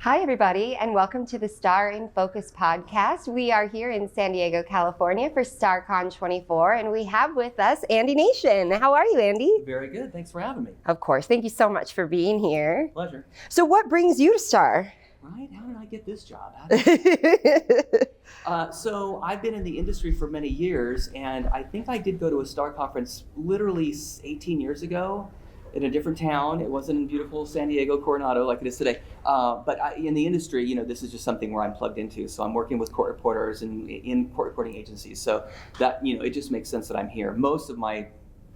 Hi, everybody, and welcome to the Star in Focus podcast. We are here in San Diego, California for StarCon 24, and we have with us Andy Nation. How are you, Andy? Very good. Thanks for having me. Of course. Thank you so much for being here. Pleasure. So what brings you to Star? Right? How did I get this job? So I've been in the industry for many years, and I think I did go to a Star conference literally 18 years ago in a different town. It wasn't in beautiful San Diego, Coronado like it is today. But in the industry, this is just something where I'm plugged into. So I'm working with court reporters and in court reporting agencies. So that, it just makes sense that I'm here. Most of my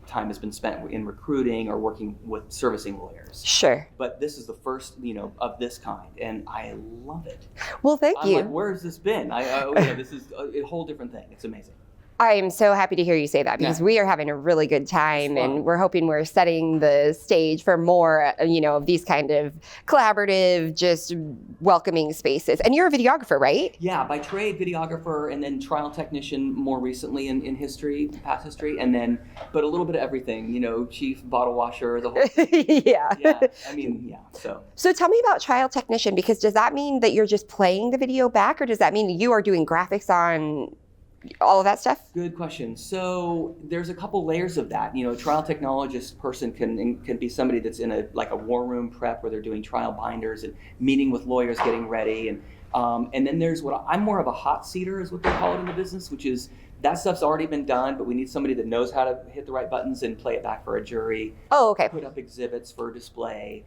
time has been spent in recruiting or working with servicing lawyers. Sure. But this is the first, of this kind, and I love it. Well, thank you. I'm like, where has this been? This is a whole different thing. It's amazing. I am so happy to hear you say that because we are having a really good time, and we're hoping we're setting the stage for more, of these kind of collaborative, just welcoming spaces. And you're a videographer, right? Yeah, by trade, videographer, and then trial technician more recently in history, past history, and then, but a little bit of everything, chief bottle washer, the whole thing. Yeah. So tell me about trial technician, because does that mean that you're just playing the video back, or does that mean you are doing graphics on all of that stuff? Good question. So there's a couple layers of that. A trial technologist person can be somebody that's in a war room prep where they're doing trial binders and meeting with lawyers, getting ready, and then there's I'm more of a hot seater is what they call it in the business, which is that stuff's already been done, but we need somebody that knows how to hit the right buttons and play it back for a jury. Oh, okay. Put up exhibits for display,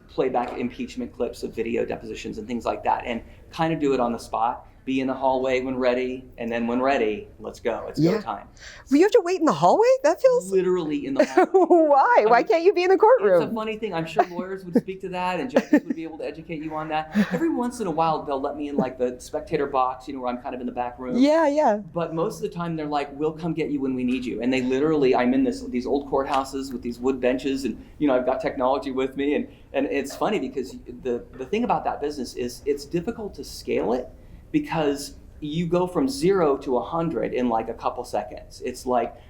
play back impeachment clips of video depositions and things like that, and kind of do it on the spot. Be in the hallway when ready, and then when ready, let's go. It's go time. Well, you have to wait in the hallway? That feels... Literally in the hallway. Why? Why can't you be in the courtroom? It's a funny thing. I'm sure lawyers would speak to that, and judges would be able to educate you on that. Every once in a while, they'll let me in the spectator box, where I'm kind of in the back room. Yeah. But most of the time, they're like, we'll come get you when we need you. And they literally, I'm in these old courthouses with these wood benches, and I've got technology with me. And it's funny because the thing about that business is it's difficult to scale it because you go from 0 to 100 in a couple seconds. It's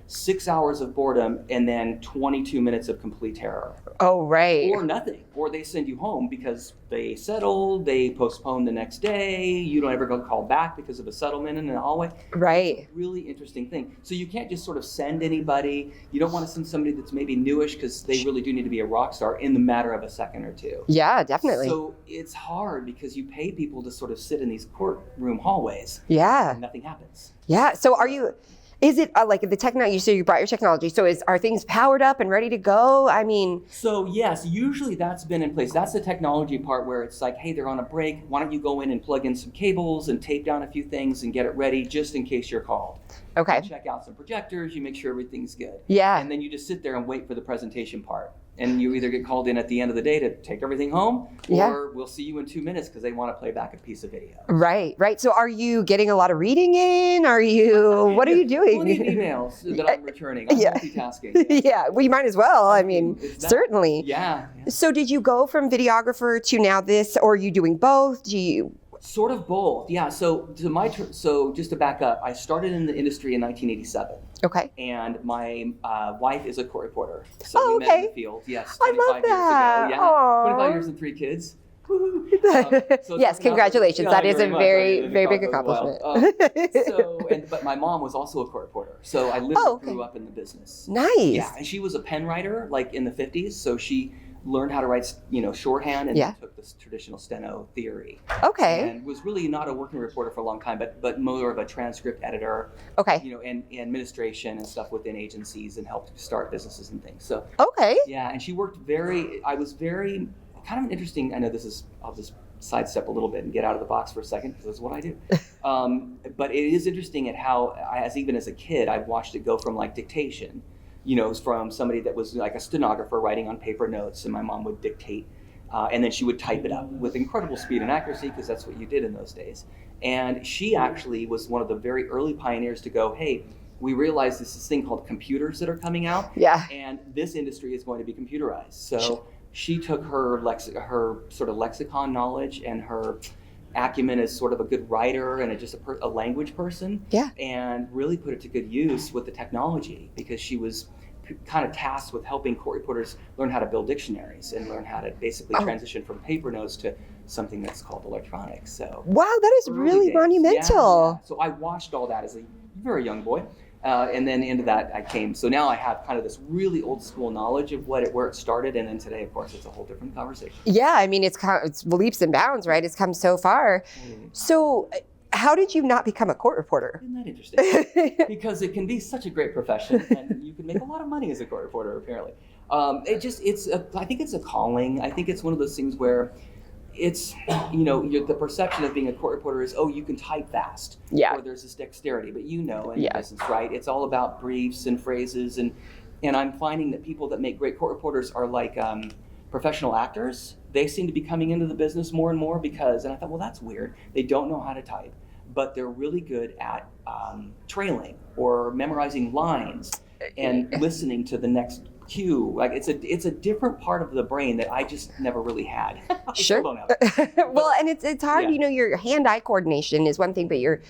6 hours of boredom and then 22 minutes of complete terror. Oh, right. Or nothing. Or they send you home because they settled, they postpone the next day, you don't ever go call back because of a settlement in the hallway. Right. It's a really interesting thing. So you can't just sort of send anybody. You don't want to send somebody that's maybe newish because they really do need to be a rock star in the matter of a second or two. Yeah, definitely. So it's hard because you pay people to sort of sit in these courtroom hallways. Yeah. And nothing happens. Yeah. So is it the technology? So you brought your technology. So are things powered up and ready to go? So yes, usually that's been in place. That's the technology part where it's hey, they're on a break. Why don't you go in and plug in some cables and tape down a few things and get it ready just in case you're called. Okay. You check out some projectors. You make sure everything's good. Yeah. And then you just sit there and wait for the presentation part. And you either get called in at the end of the day to take everything home, or we'll see you in 2 minutes because they want to play back a pice of video. Right. So are you getting a lot of reading in? What are you doing? Plenty of emails that I'm returning. I'm multitasking. Yeah, well, you might as well. Certainly. Yeah. So did you go from videographer to now this, or are you doing both? Sort of both, yeah. So just to back up, I started in the industry in 1987. Okay. And my wife is a court reporter. So we met in the field. Yes, 25 I love that. years ago. Yeah, Aww. 25 years and 3 kids. Yes, congratulations. That is a very, very big accomplishment. But my mom was also a court reporter. So I literally grew up in the business. Nice. Yeah, and she was a pen writer in the 50s. So she learned how to write, shorthand and took this traditional steno theory. Okay. And was really not a working reporter for a long time, but more of a transcript editor. Okay. And administration and stuff within agencies and helped start businesses and things. So. Okay. Yeah, and she worked I was very kind of an interesting. I know I'll just sidestep a little bit and get out of the box for a second because that's what I do. But it is interesting at how, even as a kid, I've watched it go from dictation. From somebody that was a stenographer writing on paper notes, and my mom would dictate, and then she would type it up with incredible speed and accuracy because that's what you did in those days. And she actually was one of the very early pioneers to go, hey, we realize this thing called computers that are coming out, and this industry is going to be computerized. So she took her sort of lexicon knowledge and her acumen as sort of a good writer and a language person, and really put it to good use with the technology because she was kind of tasked with helping court reporters learn how to build dictionaries and learn how to basically transition from paper notes to something that's called electronics. So wow, that is really days. monumental. Yeah. So I watched all that as a very young boy. And then into that I came. So now I have kind of this really old school knowledge of where it started. And then today, of course, it's a whole different conversation. Yeah, I mean, it's leaps and bounds, right? It's come so far. So how did you not become a court reporter? Isn't that interesting? Because it can be such a great profession, and you can make a lot of money as a court reporter, apparently. I think it's a calling. I think it's one of those things where it's, the perception of being a court reporter is, you can type fast. Yeah. Or there's this dexterity, but in business, right? It's all about briefs and phrases, and I'm finding that people that make great court reporters are like professional actors. They seem to be coming into the business more and more because, and I thought, well, that's weird. They don't know how to type, but they're really good at trailing or memorizing lines and listening to the next cue. Like it's a different part of the brain that I just never really had. Sure. Well, and it's hard, your hand-eye coordination is one thing, but your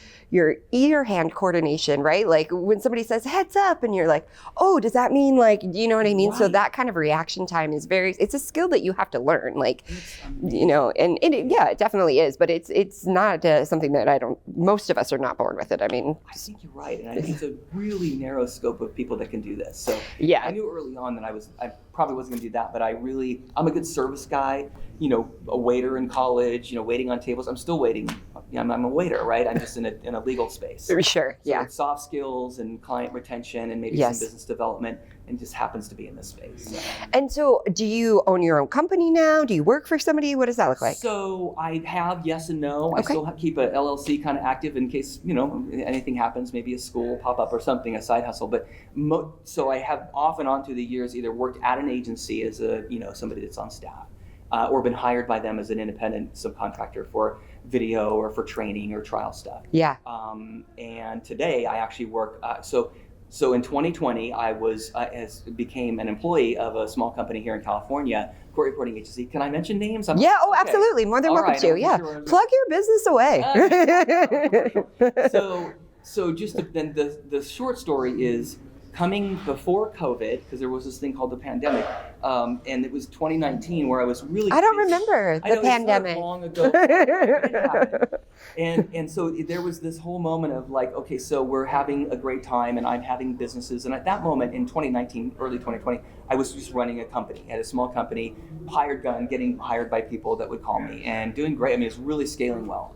ear-hand coordination, right? Like when somebody says heads up and you're like, oh, does that mean like, do you know what I mean? Right. So that kind of reaction time is it's a skill that you have to learn, like, it definitely is, but it's not something that most of us are not born with it. I mean, I think you're right. And I think it's a really narrow scope of people that can do this. So yeah, I knew early on that I probably wasn't going to do that, but I'm a good service guy, a waiter in college, waiting on tables. I'm still waiting. I'm a waiter, right? I'm just in a legal space. Sure, yeah. So it's soft skills and client retention and maybe some business development, and just happens to be in this space. So. And so do you own your own company now? Do you work for somebody? What does that look like? So I have yes and no. Okay. I still keep a LLC kind of active in case, anything happens, maybe a school pop up or something, a side hustle. But so I have off and on through the years either worked at an agency as somebody that's on staff, or been hired by them as an independent subcontractor for video or for training or trial stuff. Yeah. And today I actually work, so in 2020, I became an employee of a small company here in California, court reporting agency. Can I mention names? Absolutely. More than welcome to. Yeah. Sure. Plug your business away. So then the short story is coming before COVID, because there was this thing called the pandemic, and it was 2019 where I was really I don't remember the pandemic. It long ago. It happened. And so there was this whole moment of like, okay, so we're having a great time and I'm having businesses. And at that moment in 2019, early 2020, I was just running a company, at a small company, hired gun, getting hired by people that would call me and doing great. I mean, it's really scaling well.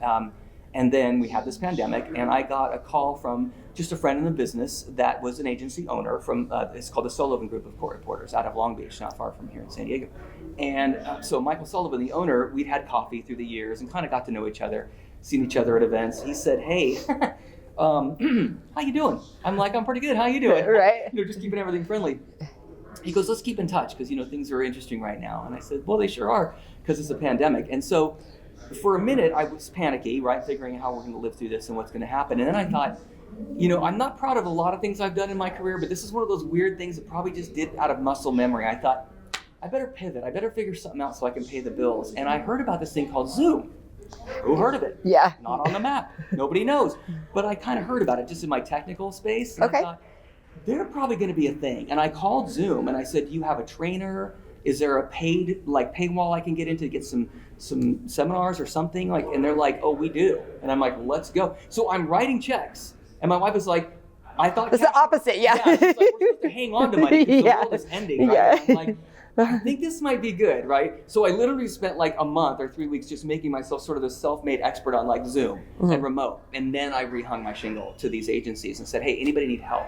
And then we had this pandemic, and I got a call from just a friend in the business that was an agency owner from, it's called the Sullivan Group of Court Reporters out of Long Beach, not far from here in San Diego. And so Michael Sullivan, the owner, we'd had coffee through the years and kind of got to know each other, seen each other at events. He said, hey, how you doing? I'm like, I'm pretty good. How you doing? Right. Just keeping everything friendly. He goes, let's keep in touch because, things are interesting right now. And I said, well, they sure are because it's a pandemic. And so for a minute, I was panicky, right, figuring how we're going to live through this and what's going to happen. And then I thought, I'm not proud of a lot of things I've done in my career, but this is one of those weird things that probably just did out of muscle memory. I thought, I better pivot. I better figure something out so I can pay the bills. And I heard about this thing called Zoom. Who heard of it? Yeah. Not on the map. Nobody knows. But I kind of heard about it just in my technical space. And okay. I thought, they're probably going to be a thing. And I called Zoom and I said, do you have a trainer? Is there a paywall I can get into to get some seminars or something? And they're like, oh, we do. And I'm like, let's go. So I'm writing checks. And my wife was like, I thought it's the opposite, yeah. She's like, we're supposed to hang on to money because yeah. the world is ending, right? Yeah. I'm like, I think this might be good, right? So I literally spent like a month or 3 weeks just making myself sort of this self-made expert on like Zoom and remote. And then I rehung my shingle to these agencies and said, hey, anybody need help?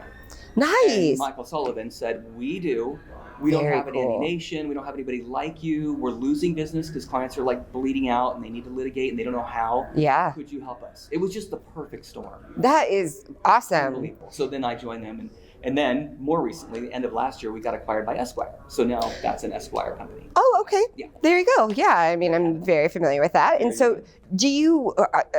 Nice. And Michael Sullivan said, we do. We don't have an alienation. We don't have anybody like you. We're losing business because clients are like bleeding out and they need to litigate and they don't know how. Yeah. Could you help us? It was just the perfect storm. That is awesome. Unbelievable. So then I joined them and then more recently, the end of last year, we got acquired by Esquire. So now that's an Esquire company. Oh, okay. Yeah. There you go. Yeah. I mean, I'm very familiar with that. And so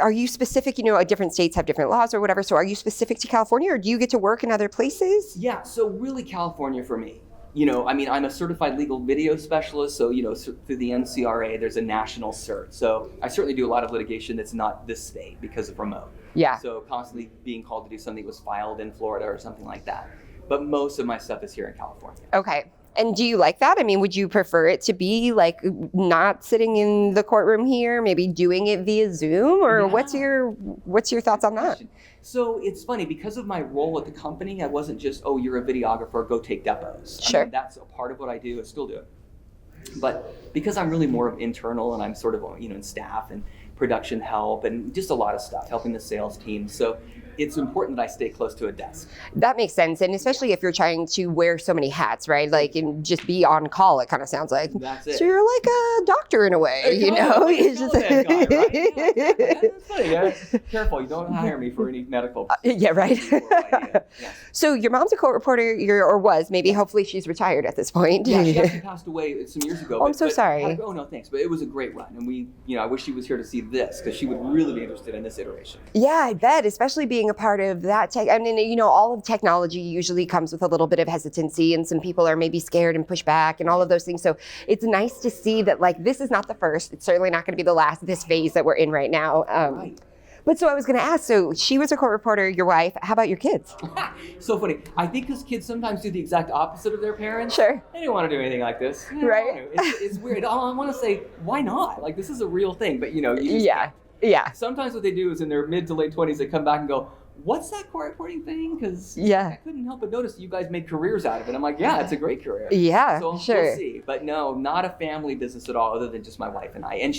are you specific, different states have different laws or whatever. So are you specific to California or do you get to work in other places? Yeah. So really California for me. I'm a certified legal video specialist, so, through the NCRA, there's a national cert. So I certainly do a lot of litigation that's not this state because of remote. Yeah. So constantly being called to do something that was filed in Florida or something like that. But most of my stuff is here in California. Okay. And do you like that? I mean, would you prefer it to be like not sitting in the courtroom here, maybe doing it via Zoom, or what's your thoughts on that? So it's funny, because of my role at the company, I wasn't just, oh, you're a videographer, go take depos. Sure. I mean, that's a part of what I do. I still do it. But because I'm really more of internal, and I'm sort of, in staff and production help and just a lot of stuff, helping the sales team. So it's important that I stay close to a desk. That makes sense. And especially if you're trying to wear so many hats, right? Like, and just be on call, it kind of sounds like. That's it. So you're like a doctor in a way, Like It's just guy, right? That's funny. Yeah. Careful, you don't hire me for any medical. Yeah, right. Yeah. So your mom's a court reporter, or was, maybe, hopefully she's retired at this point. Yeah, she actually passed away some years ago. Oh, I'm so sorry. Oh, no, thanks. But it was a great run. And I wish she was here to see this, because she would really be interested in this iteration. Yeah, I bet, especially being a part of that tech. I mean, all of technology usually comes with a little bit of hesitancy, and some people are maybe scared and push back and all of those things. So it's nice to see that, like, this is not the first. It's certainly not going to be the last, this phase that we're in right now. Right. But so I was going to ask, so she was a court reporter, your wife. How about your kids? So funny. I think because kids sometimes do the exact opposite of their parents. Sure. They don't want to do anything like this. Right. It's weird. I want to say, why not? Like, this is a real thing. But, you just Yeah. Sometimes what they do is in their mid to late 20s, they come back and go, what's that court reporting thing? Because I couldn't help but notice you guys made careers out of it. I'm like, yeah, it's a great career. Yeah, so sure. We'll see. But no, not a family business at all, other than just my wife and I. And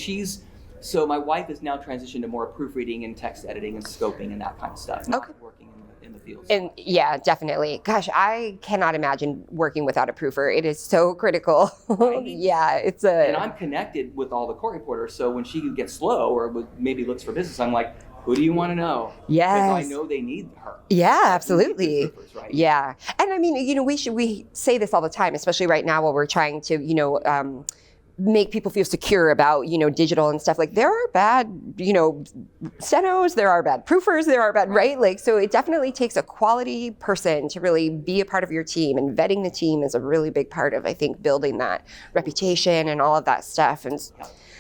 so my wife has now transitioned to more proofreading and text editing and scoping and that kind of stuff. Not working in the field. And yeah, definitely. Gosh, I cannot imagine working without a proofer. It is so critical. Right? Yeah, And I'm connected with all the court reporters, so when she gets slow or maybe looks for business, I'm like, who do you want to know? Yes. Because I know they need her. Yeah, absolutely. Proofers, right? Yeah. And I mean, we say this all the time, especially right now while we're trying to, make people feel secure about, digital and stuff. Like, there are bad, stenos, there are bad proofers, there are bad, right? Like, so it definitely takes a quality person to really be a part of your team, and vetting the team is a really big part of, I think, building that reputation and all of that stuff. And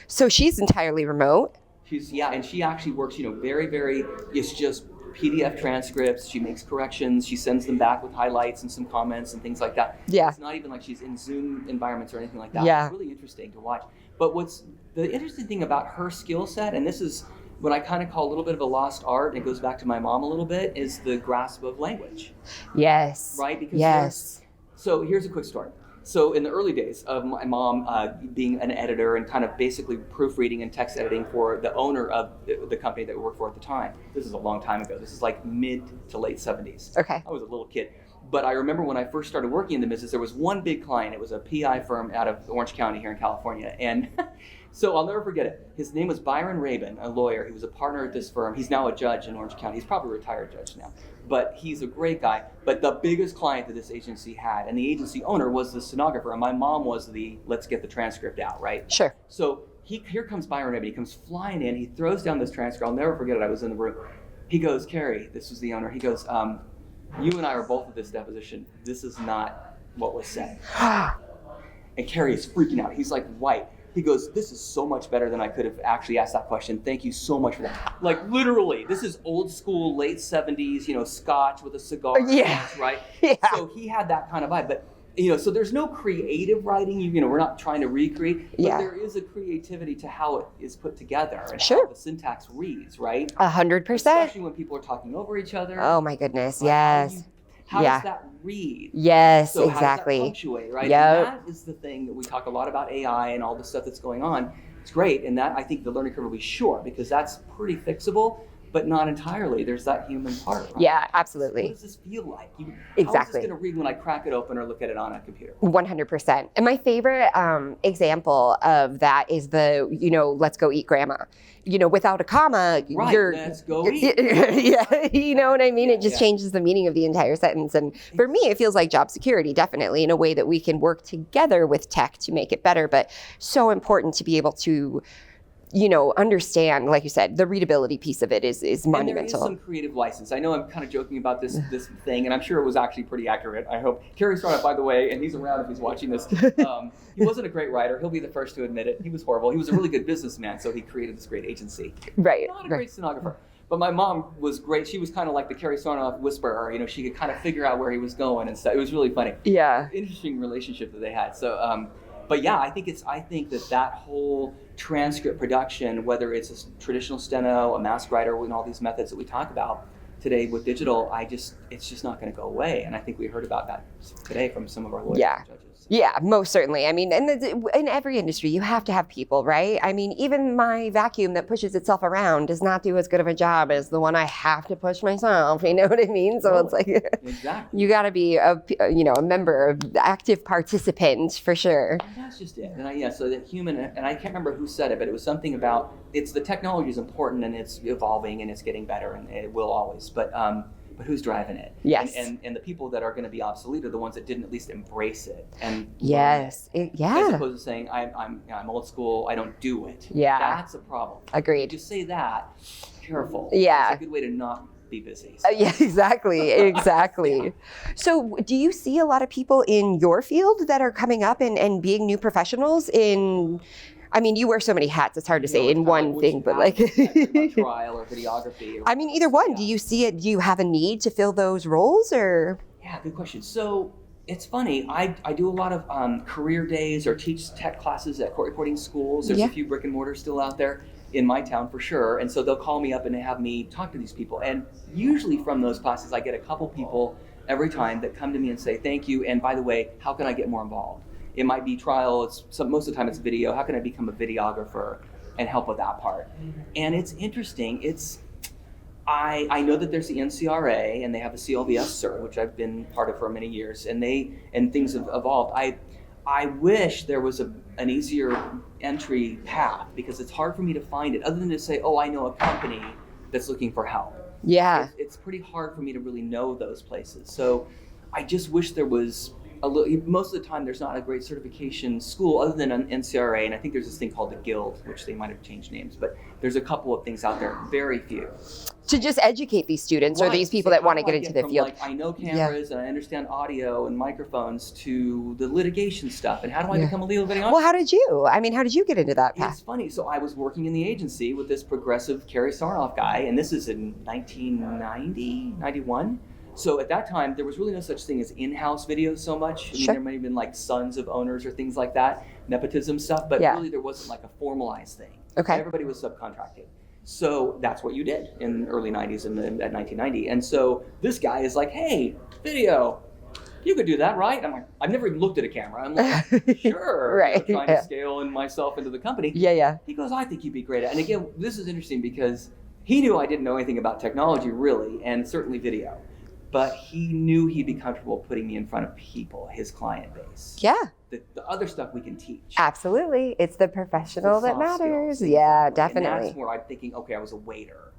so she's entirely remote. And she actually works, very, very, it's just PDF transcripts. She makes corrections. She sends them back with highlights and some comments and things like that. Yeah. It's not even like she's in Zoom environments or anything like that. Yeah. It's really interesting to watch. But what's the interesting thing about her skill set, and this is what I kind of call a little bit of a lost art, and it goes back to my mom a little bit, is the grasp of language. Yes. Right? Because so here's a quick story. So in the early days of my mom being an editor and kind of basically proofreading and text editing for the owner of the company that we worked for at the time, this is a long time ago. This is like mid to late 70s. Okay. I was a little kid. But I remember when I first started working in the business, there was one big client. It was a PI firm out of Orange County here in California. And so I'll never forget it. His name was Byron Rabin, a lawyer. He was a partner at this firm. He's now a judge in Orange County. He's probably a retired judge now. But he's a great guy. But the biggest client that this agency had, and the agency owner was the stenographer, and my mom was the let's get the transcript out, right? Sure. So here comes Byron Rabin. He comes flying in. He throws down this transcript. I'll never forget it. I was in the room. He goes, Carrie, this was the owner. He goes, you and I are both at this deposition. This is not what was said. And Carrie is freaking out. He's like white. He goes, this is so much better than I could have actually asked that question. Thank you so much for that. Like, literally, this is old school, late 70s, scotch with a cigar. Yeah. Right? Yeah. So he had that kind of vibe. But, so there's no creative writing. We're not trying to recreate. But there is a creativity to how it is put together and how the syntax reads, right? 100%. Especially when people are talking over each other. Oh, my goodness. Yes. How does that read? Yes, so exactly. How does that punctuate, right? Yep. And that is the thing that we talk a lot about AI and all the stuff that's going on. It's great, and that I think the learning curve will be short because that's pretty fixable, but not entirely. There's that human part. Right? Yeah, absolutely. What does this feel like? Exactly. How is this going to read when I crack it open or look at it on a computer? 100%. And my favorite example of that is the, let's go eat grandma. Without a comma, let's go eat. Yeah, you know what I mean? It just changes the meaning of the entire sentence. And for me, it feels like job security, definitely, in a way that we can work together with tech to make it better. But so important to be able to, understand, like you said, the readability piece of it is monumental. And there is some creative license. I know I'm kind of joking about this thing, and I'm sure it was actually pretty accurate. I hope. Kerry Startup, by the way, and he's around if he's watching this. He wasn't a great writer. He'll be the first to admit it. He was horrible. He was a really good businessman, so he created this great agency. Right. Not a great stenographer. But my mom was great. She was kind of like the Carrie Sarnoff whisperer. You know, she could kind of figure out where he was going and stuff. It was really funny. Yeah. Interesting relationship that they had. So, but yeah, I think that whole transcript production, whether it's a traditional steno, a mask writer, and all these methods that we talk about today with digital, it's just not going to go away. And I think we heard about that today from some of our lawyers and judges. Yeah, most certainly. I mean, and in every industry, you have to have people, right? I mean, even my vacuum that pushes itself around does not do as good of a job as the one I have to push myself. You know what I mean? So it's like, exactly. You got to be a member, active participant for sure. And that's just it. And so that human, and I can't remember who said it, but it was something about the technology is important and it's evolving and it's getting better and it will always. But who's driving it? Yes. And the people that are going to be obsolete are the ones that didn't at least embrace it. And yes. As opposed to saying, I'm old school, I don't do it. Yeah. That's a problem. Agreed. If you say that, careful. Yeah. It's a good way to not be busy. So. Yeah, exactly. Yeah. So do you see a lot of people in your field that are coming up and being new professionals in... I mean, you wear so many hats, it's hard to say in one thing, but like... trial or videography. I mean, either one. Yeah. Do you see it? Do you have a need to fill those roles or? Yeah, good question. So it's funny. I do a lot of career days or teach tech classes at court recording schools. There's a few brick and mortar still out there in my town for sure. And so they'll call me up and have me talk to these people. And usually from those classes, I get a couple people every time that come to me and say, thank you. And by the way, how can I get more involved? It might be trial, most of the time it's video. How can I become a videographer and help with that part? And it's interesting. I know that there's the NCRA and they have a CLVS cert, which I've been part of for many years, and things have evolved. I wish there was an easier entry path because it's hard for me to find it other than to say, oh, I know a company that's looking for help. Yeah. It's pretty hard for me to really know those places. So I just wish there was most of the time there's not a great certification school other than an NCRA, and I think there's this thing called the Guild, which they might have changed names, but there's a couple of things out there, very few. To just educate these students or these people that want to get into the field. Like, I know cameras and I understand audio and microphones to the litigation stuff, and how do I become a legal videographer? Well, how did you get into that path? It's funny. So I was working in the agency with this progressive Carrie Sarnoff guy, and this is in 1990, 91. So at that time, there was really no such thing as in-house videos so much. I mean, there might have been like sons of owners or things like that, nepotism stuff, but really there wasn't like a formalized thing. Okay. Everybody was subcontracting. So that's what you did in the early 90s and at 1990. And so this guy is like, hey, video, you could do that, right? I'm like, I've never even looked at a camera. I'm like, sure. Right. Trying to scale in myself into the company. Yeah. He goes, I think you'd be great at it. And again, this is interesting because he knew I didn't know anything about technology really, and certainly video. But he knew he'd be comfortable putting me in front of people, his client base. Yeah. The other stuff we can teach. Absolutely. It's the professional that matters. Skills. Yeah, exactly. definitely. And that's where I'm thinking, okay, I was a waiter.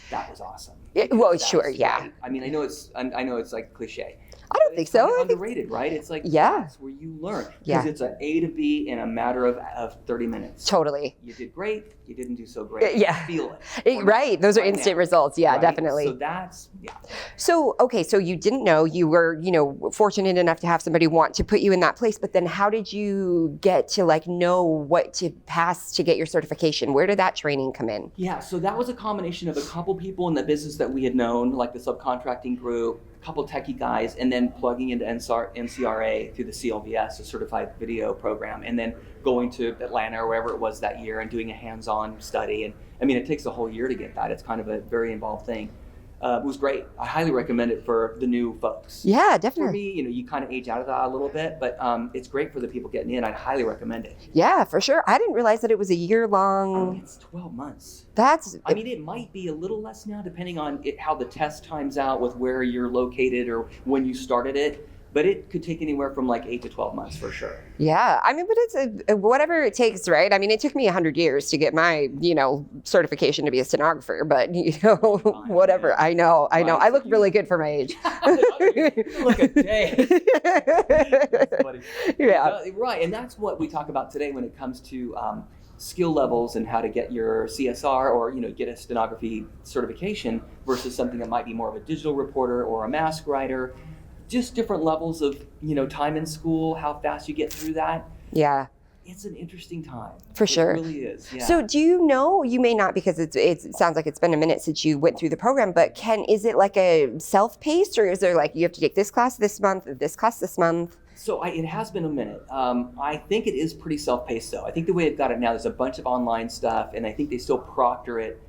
That was awesome. Well, sure, yeah. Great. I mean, I know it's like cliche. I don't think so. It's underrated, right? It's like that's where you learn. Because it's an A to B in a matter of 30 minutes. Totally. You did great. You didn't do so great. Yeah. Feel it. Right. Those are instant results. Yeah, definitely. So that's, So, okay, so you didn't know, you were, fortunate enough to have somebody want to put you in that place, but then how did you get to know what to pass to get your certification? Where did that training come in? Yeah, so that was a combination of a couple people in the business that we had known, like the subcontracting group, a couple techie guys, and then plugging into NCRA through the CLVS, a certified video program, and then going to Atlanta or wherever it was that year and doing a hands-on study. And I mean, it takes a whole year to get that. It's kind of a very involved thing. It was great. I highly recommend it for the new folks. Yeah, definitely. For me, you kind of age out of that a little bit, but it's great for the people getting in. I'd highly recommend it. Yeah, for sure. I didn't realize that it was a year-long. It's 12 months. I mean, it might be a little less now, depending on how the test times out with where you're located or when you started it. But it could take anywhere from 8 to 12 months for sure. Yeah, I mean, but it's whatever it takes, right? I mean, it took me 100 years to get my, certification to be a stenographer, but whatever. Yeah. I know. I look really good for my age. You look a day. That's funny. Yeah. Right, and that's what we talk about today when it comes to skill levels and how to get your CSR or get a stenography certification versus something that might be more of a digital reporter or a mask writer. Just different levels of, time in school, how fast you get through that. Yeah. it's an interesting time. For sure. It really is. Yeah. So do you know, you may not because it sounds like it's been a minute since you went through the program, but is it like a self-paced, or is there like you have to take this class this month, this class this month? So it has been a minute. I think it is pretty self-paced though. I think the way I've got it now, there's a bunch of online stuff, and I think they still proctor it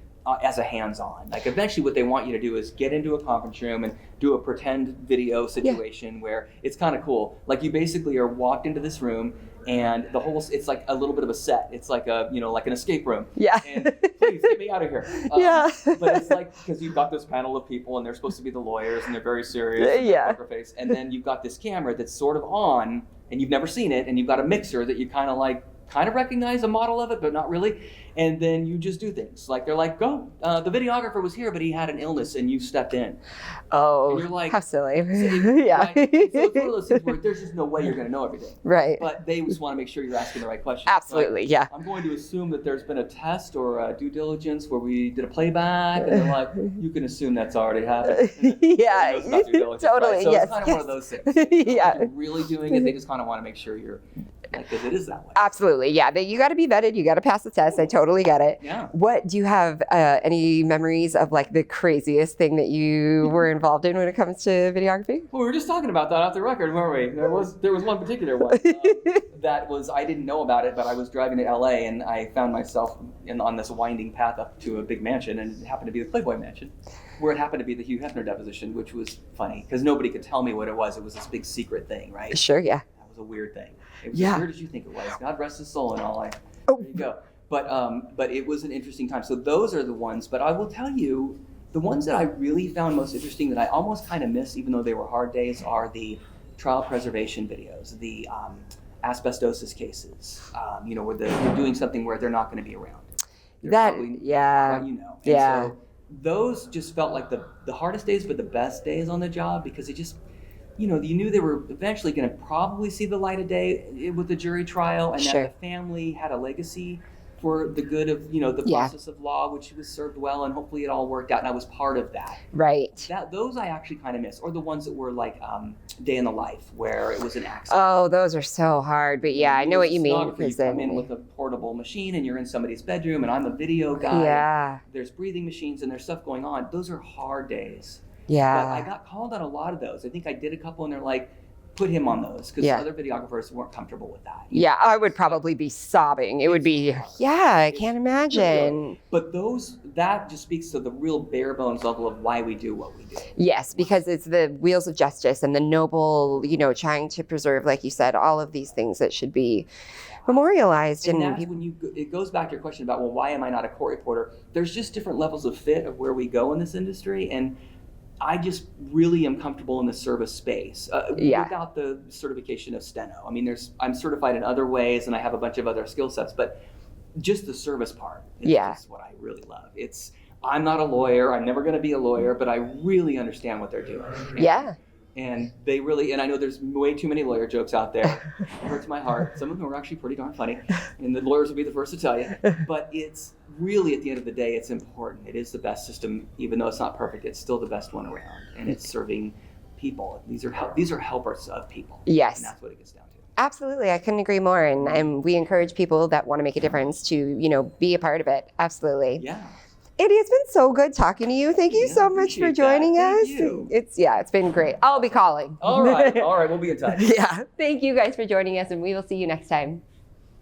as a hands-on. Like eventually what they want you to do is get into a conference room and do a pretend video situation where it's kind of cool. Like you basically are walked into this room and it's like a little bit of a set. It's like like an escape room. Yeah. And please get me out of here. Yeah. But it's like, because you've got this panel of people and they're supposed to be the lawyers and they're very serious. Yeah. Poker face. And then you've got this camera that's sort of on and you've never seen it, and you've got a mixer that you kind of recognize a model of it, but not really. And then you just do things. Like they're like, go. The videographer was here, but he had an illness and you stepped in. Oh, and you're like, how silly. Yeah. Right? So it's one of those things where there's just no way you're going to know everything. Right. But they just want to make sure you're asking the right questions. Absolutely, like, yeah. I'm going to assume that there's been a test or a due diligence where we did a playback, and they're like, you can assume that's already happened. Yeah, totally, right? So yes. it's kind of one of those things. Yeah. You're really doing it, they just kind of want to make sure you're, because it is that way. Absolutely, yeah. You got to be vetted. You got to pass the test. I totally get it. Yeah. What do you have? Any memories of like the craziest thing that you were involved in when it comes to videography? Well, we were just talking about that off the record, weren't we? There was one particular one that was, I didn't know about it, but I was driving to LA and I found myself on this winding path up to a big mansion, and it happened to be the Playboy Mansion, where it happened to be the Hugh Hefner deposition, which was funny because nobody could tell me what it was. It was this big secret thing, right? Sure, yeah. That was a weird thing. It was Yeah. as weird as you think it was. God rest his soul and all. Oh. There you go. But it was an interesting time. So those are the ones. But I will tell you, the ones that I really found most interesting that I almost kind of miss, even though they were hard days, are the trial preservation videos, the asbestosis cases. Where they're doing something where they're not going to be around. Yeah. And yeah. so those just felt like the hardest days, but the best days on the job, because it just, you knew they were eventually going to probably see the light of day with the jury trial, and Sure. that the family had a legacy for the good of, the process of law, which was served well, and hopefully it all worked out, and I was part of that. Right. Those I actually kind of miss, or the ones that were like Day in the Life, where it was an accident. Oh, those are so hard, but yeah, I know what you mean. You come in with a portable machine, and you're in somebody's bedroom, and I'm a video guy. Yeah. There's breathing machines, and there's stuff going on. Those are hard days. Yeah. But I got called on a lot of those. I think I did a couple, and they're like, put him on those, because other videographers weren't comfortable with that. Yeah, I would probably be sobbing. It would be, I can't imagine. But that just speaks to the real bare bones level of why we do what we do. Yes, because it's the wheels of justice and the noble, trying to preserve, like you said, all of these things that should be memorialized. And that's when it goes back to your question about, well, why am I not a court reporter? There's just different levels of fit of where we go in this industry, and I just really am comfortable in the service space without the certification of steno. I mean, I'm certified in other ways, and I have a bunch of other skill sets, but just the service part is just what I really love. I'm not a lawyer. I'm never going to be a lawyer, but I really understand what they're doing. And they really, and I know there's way too many lawyer jokes out there. It hurts my heart. Some of them are actually pretty darn funny, and the lawyers will be the first to tell you. But it's really, at the end of the day, it's important. It is the best system, even though it's not perfect. It's still the best one around, and it's serving people. These are helpers of people. Yes, and that's what it gets down to. Absolutely, I couldn't agree more. And we encourage people that want to make a difference to be a part of it. Absolutely. Yeah. It has been so good talking to you. Thank you so much for joining us. Thank you. It's been great. I'll be calling. All right, we'll be in touch. Yeah. Thank you guys for joining us, and we will see you next time.